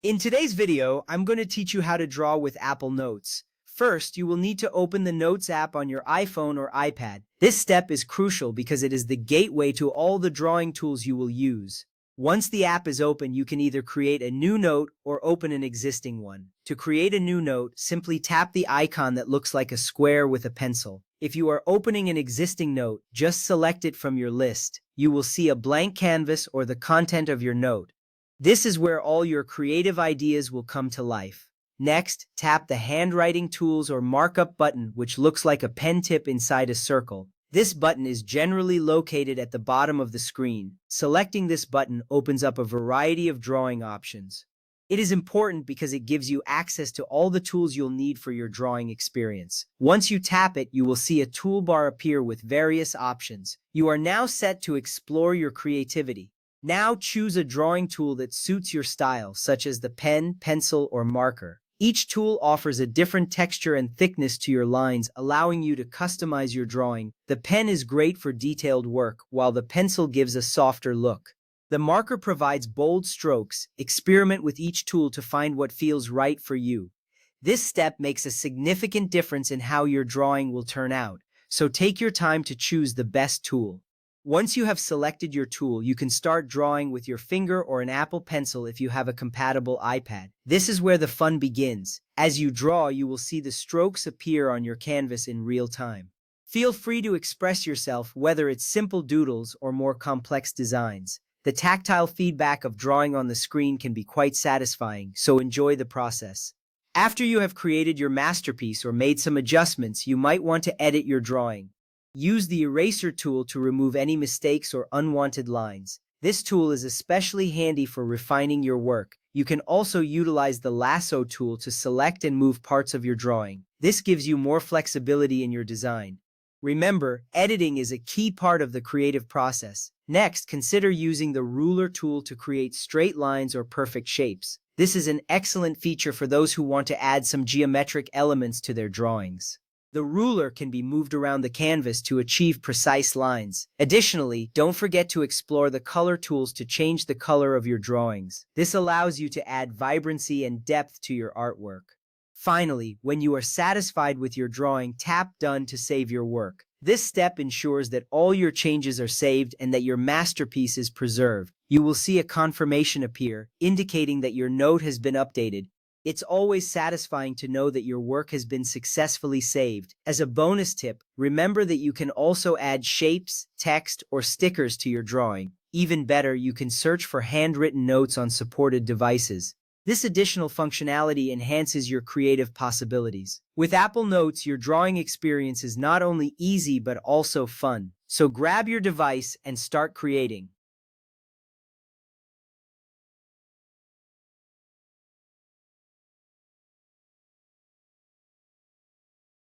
In today's video, I'm going to teach you how to draw with Apple Notes. First, you will need to open the Notes app on your iPhone or iPad. This step is crucial because it is the gateway to all the drawing tools you will use. Once the app is open, you can either create a new note or open an existing one. To create a new note, simply tap the icon that looks like a square with a pencil. If you are opening an existing note, just select it from your list. You will see a blank canvas or the content of your note. This is where all your creative ideas will come to life. Next, tap the handwriting tools or markup button, which looks like a pen tip inside a circle. This button is generally located at the bottom of the screen. Selecting this button opens up a variety of drawing options. It is important because it gives you access to all the tools you'll need for your drawing experience. Once you tap it, you will see a toolbar appear with various options. You are now set to explore your creativity. Now choose a drawing tool that suits your style, such as the pen, pencil, or marker. Each tool offers a different texture and thickness to your lines, allowing you to customize your drawing. The pen is great for detailed work, while the pencil gives a softer look. The marker provides bold strokes. Experiment with each tool to find what feels right for you. This step makes a significant difference in how your drawing will turn out, so take your time to choose the best tool. Once you have selected your tool, you can start drawing with your finger or an Apple Pencil if you have a compatible iPad. This is where the fun begins. As you draw, you will see the strokes appear on your canvas in real time. Feel free to express yourself, whether it's simple doodles or more complex designs. The tactile feedback of drawing on the screen can be quite satisfying, so enjoy the process. After you have created your masterpiece or made some adjustments, you might want to edit your drawing. Use the eraser tool to remove any mistakes or unwanted lines. This tool is especially handy for refining your work. You can also utilize the lasso tool to select and move parts of your drawing. This gives you more flexibility in your design. Remember, editing is a key part of the creative process. Next, consider using the ruler tool to create straight lines or perfect shapes. This is an excellent feature for those who want to add some geometric elements to their drawings. The ruler can be moved around the canvas to achieve precise lines. Additionally, don't forget to explore the color tools to change the color of your drawings. This allows you to add vibrancy and depth to your artwork. Finally, when you are satisfied with your drawing, tap Done to save your work. This step ensures that all your changes are saved and that your masterpiece is preserved. You will see a confirmation appear, indicating that your note has been updated. It's always satisfying to know that your work has been successfully saved. As a bonus tip, remember that you can also add shapes, text, or stickers to your drawing. Even better, you can search for handwritten notes on supported devices. This additional functionality enhances your creative possibilities. With Apple Notes, your drawing experience is not only easy but also fun. So grab your device and start creating.